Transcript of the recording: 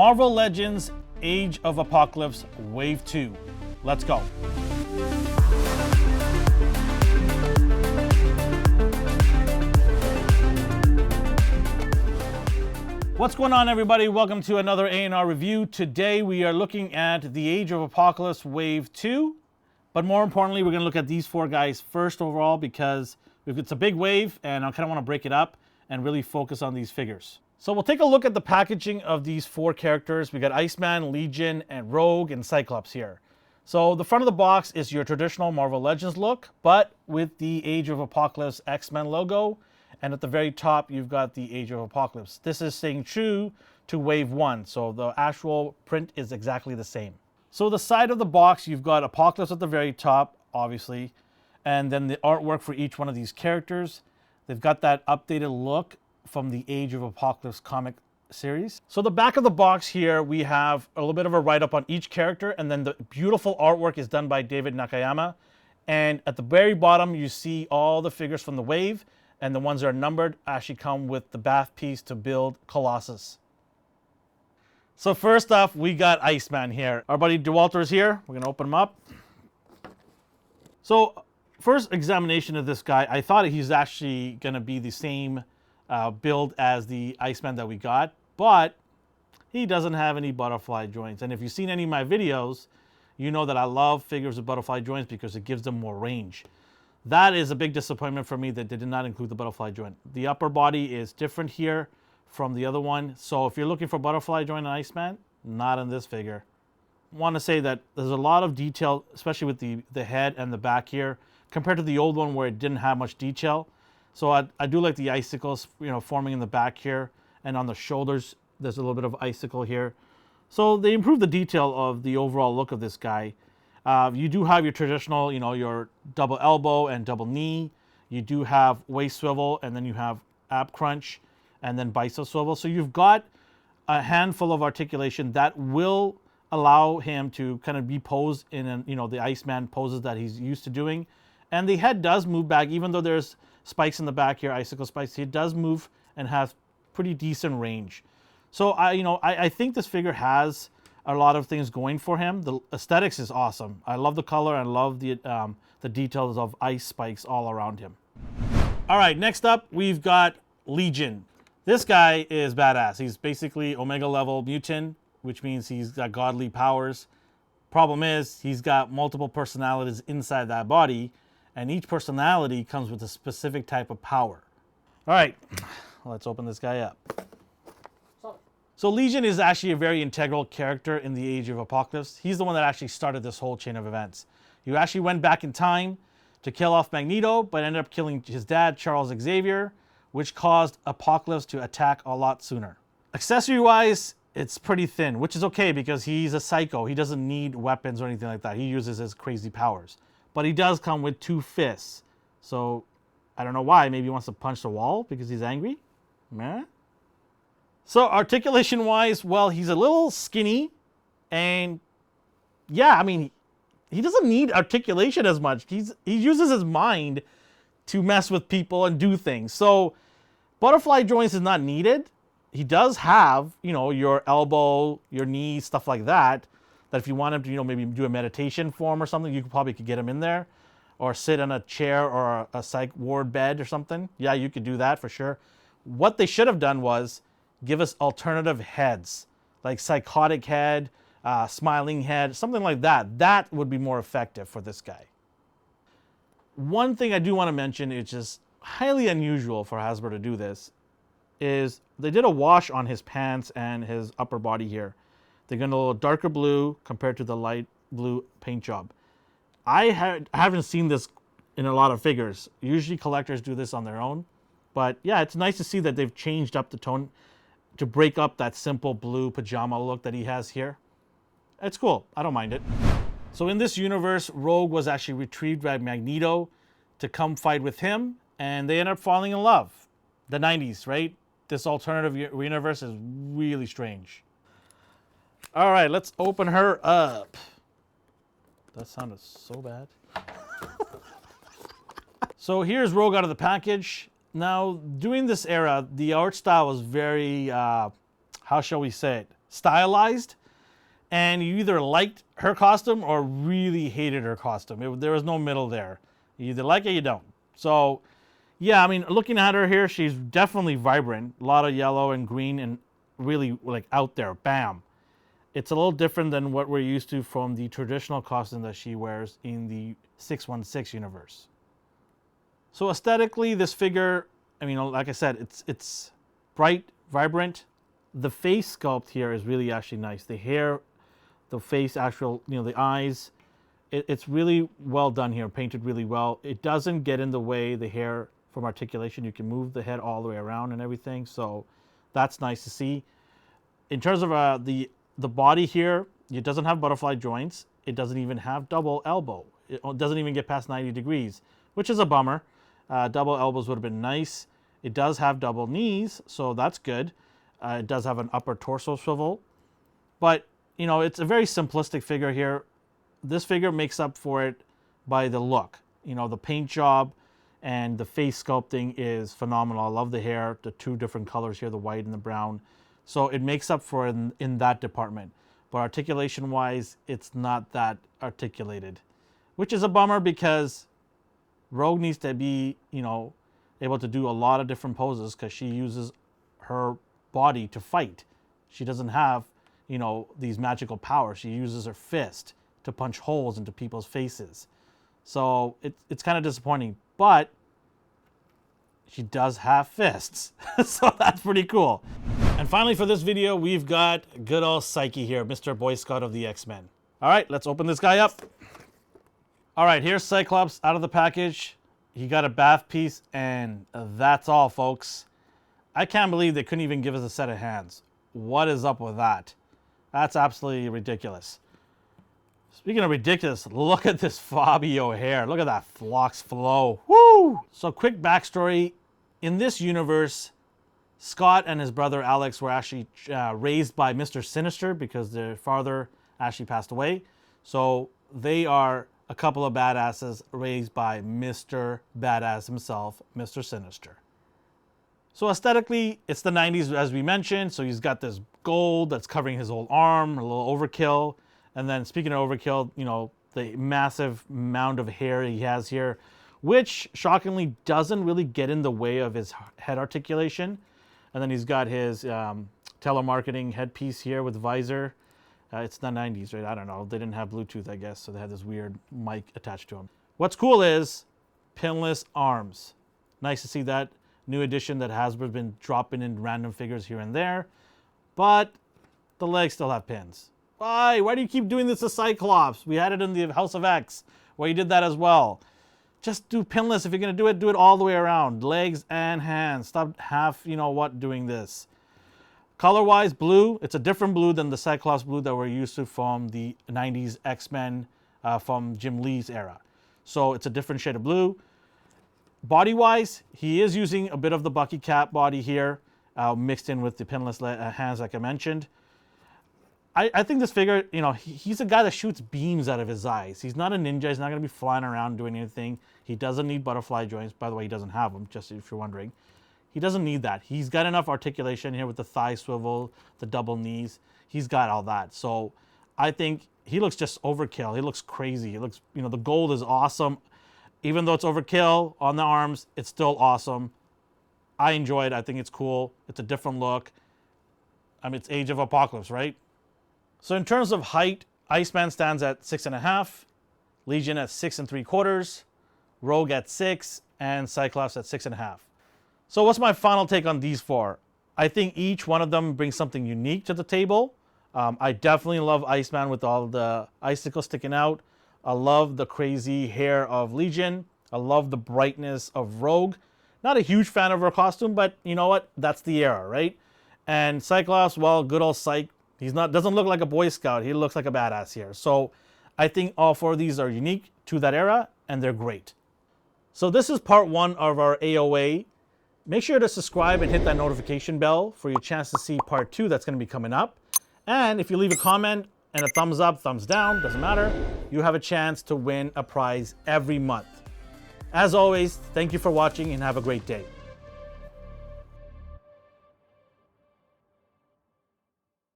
Marvel Legends Age of Apocalypse Wave 2. Let's go. What's going on, everybody? Welcome to another A&R review. Today we are looking at the Age of Apocalypse Wave 2. But more importantly, we're going to look at these four guys first overall because it's a big wave and I kind of want to break it up and really focus on these figures. So we'll take a look at the packaging of these four characters. We got Iceman, Legion, and Rogue, and Cyclops here. So the front of the box is your traditional Marvel Legends look, but with the Age of Apocalypse X-Men logo. And at the very top, you've got the Age of Apocalypse. This is staying true to Wave 1, so the actual print is exactly the same. So the side of the box, you've got Apocalypse at the very top, obviously, and then the artwork for each one of these characters. They've got that updated look from the Age of Apocalypse comic series. So the back of the box here, we have a little bit of a write-up on each character, and then the beautiful artwork is done by David Nakayama. And at the very bottom, you see all the figures from the wave, and the ones that are numbered actually come with the bath piece to build Colossus. So first off, we got Iceman here. Our buddy DeWalter is here. We're gonna open him up. So first examination of this guy, I thought he's actually gonna be the same build as the Iceman that we got, but he doesn't have any butterfly joints. And if you've seen any of my videos, you know that I love figures with butterfly joints because it gives them more range. That is a big disappointment for me that they did not include the butterfly joint. The upper body is different here from the other one. So if you're looking for butterfly joint on Iceman, not in this figure. I want to say that there's a lot of detail, especially with the head and the back here, compared to the old one where it didn't have much detail. So I do like the icicles, forming in the back here, and on the shoulders, there's a little bit of icicle here. So they improved the detail of the overall look of this guy. You do have your traditional, your double elbow and double knee. You do have waist swivel, and then you have ab crunch, and then bicep swivel. So you've got a handful of articulation that will allow him to kind of be posed in, the Iceman poses that he's used to doing. And the head does move back, even though there's spikes in the back here, icicle spikes. It does move and has pretty decent range. So I think this figure has a lot of things going for him. The aesthetics is awesome. I love the color. I love the details of ice spikes all around him. All right, next up we've got Legion. This guy is badass. He's basically Omega level mutant, which means he's got godly powers. Problem is, he's got multiple personalities inside that body, and each personality comes with a specific type of power. All right, let's open this guy up. So Legion is actually a very integral character in the Age of Apocalypse. He's the one that actually started this whole chain of events. He actually went back in time to kill off Magneto, but ended up killing his dad, Charles Xavier, which caused Apocalypse to attack a lot sooner. Accessory-wise, it's pretty thin, which is okay because he's a psycho. He doesn't need weapons or anything like that. He uses his crazy powers. But he does come with 2 fists. So I don't know why. Maybe he wants to punch the wall because he's angry? Meh? So articulation-wise, well, he's a little skinny. And yeah, I mean, he doesn't need articulation as much. He uses his mind to mess with people and do things. So butterfly joints is not needed. He does have, your elbow, your knee, stuff like that. That if you want him to, maybe do a meditation form or something, you probably could get him in there. Or sit on a chair or a psych ward bed or something. Yeah, you could do that for sure. What they should have done was give us alternative heads. Like psychotic head, smiling head, something like that. That would be more effective for this guy. One thing I do want to mention, it's just highly unusual for Hasbro to do this, is they did a wash on his pants and his upper body here. They got a little darker blue compared to the light blue paint job. I haven't seen this in a lot of figures. Usually collectors do this on their own. But yeah, it's nice to see that they've changed up the tone to break up that simple blue pajama look that he has here. It's cool. I don't mind it. So in this universe, Rogue was actually retrieved by Magneto to come fight with him, and they end up falling in love. The 90s, right? This alternative universe is really strange. All right, let's open her up. That sounded so bad. So here's Rogue out of the package. Now, during this era, the art style was very, how shall we say it? stylized, and you either liked her costume or really hated her costume. There was no middle there. You either like it or you don't. So, yeah, I mean, looking at her here, she's definitely vibrant. A lot of yellow and green and really like out there. Bam. It's a little different than what we're used to from the traditional costume that she wears in the 616 universe. So aesthetically, this figure, I mean, like I said, it's bright, vibrant. The face sculpt here is really actually nice. The hair, the face, actual, the eyes, it's really well done here, painted really well. It doesn't get in the way, the hair from Articulation. You can move the head all the way around and everything, so that's nice to see. In terms of the body here, it doesn't have butterfly joints. It doesn't even have double elbow. It doesn't even get past 90 degrees, which is a bummer. Double elbows would have been nice. It does have double knees, so that's good. It does have an upper torso swivel, but it's a very simplistic figure here. This figure makes up for it by the look. The paint job and the face sculpting is phenomenal. I love the hair, the two different colors here, the white and the brown. So it makes up for it in that department. But articulation-wise, it's not that articulated, which is a bummer because Rogue needs to be, able to do a lot of different poses because she uses her body to fight. She doesn't have, these magical powers. She uses her fist to punch holes into people's faces. So it's kind of disappointing, but she does have fists. So that's pretty cool. And finally for this video, we've got good old Psyche here, Mr. Boy Scout of the X-Men. All right, let's open this guy up. All right, here's Cyclops out of the package. He got a bath piece, and that's all, folks. I can't believe they couldn't even give us a set of hands. What is up with that? That's absolutely ridiculous. Speaking of ridiculous, look at this Fabio hair. Look at that flux flow. Woo! So quick backstory. In this universe, Scott and his brother Alex were actually raised by Mr. Sinister because their father actually passed away. So they are a couple of badasses raised by Mr. Badass himself, Mr. Sinister. So aesthetically, it's the 90s as we mentioned. So he's got this gold that's covering his whole arm, a little overkill. And then speaking of overkill, the massive mound of hair he has here, which shockingly doesn't really get in the way of his head articulation. And then he's got his telemarketing headpiece here with visor. It's the 90s, right? I don't know. They didn't have Bluetooth, I guess, so they had this weird mic attached to him. What's cool is pinless arms. Nice to see that new addition that Hasbro's been dropping in random figures here and there. But the legs still have pins. Why? Why do you keep doing this to Cyclops? We had it in the House of X, where you did that as well. Just do pinless. If you're going to do it all the way around. Legs and hands. Stop doing this. Color-wise, blue. It's a different blue than the Cyclops blue that we're used to from the 90s X-Men from Jim Lee's era. So it's a different shade of blue. Body-wise, he is using a bit of the Bucky Cap body here, mixed in with the pinless hands like I mentioned. I think this figure, he's a guy that shoots beams out of his eyes. He's not a ninja. He's not going to be flying around doing anything. He doesn't need butterfly joints. By the way, he doesn't have them, just if you're wondering. He doesn't need that. He's got enough articulation here with the thigh swivel, the double knees. He's got all that. So I think he looks just overkill. He looks crazy. He looks, the gold is awesome. Even though it's overkill on the arms, it's still awesome. I enjoy it. I think it's cool. It's a different look. I mean, it's Age of Apocalypse, right? So in terms of height, Iceman stands at 6.5, Legion at 6 3/4, Rogue at 6, and Cyclops at 6.5. So what's my final take on these four? I think each one of them brings something unique to the table. I definitely love Iceman with all the icicles sticking out. I love the crazy hair of Legion. I love the brightness of Rogue. Not a huge fan of her costume, but you know what? That's the era, right? And Cyclops, well, good old Psych. Doesn't look like a Boy Scout. He looks like a badass here. So I think all four of these are unique to that era, and they're great. So this is part one of our AOA. Make sure to subscribe and hit that notification bell for your chance to see part two that's going to be coming up. And if you leave a comment and a thumbs up, thumbs down, doesn't matter, you have a chance to win a prize every month. As always, thank you for watching and have a great day.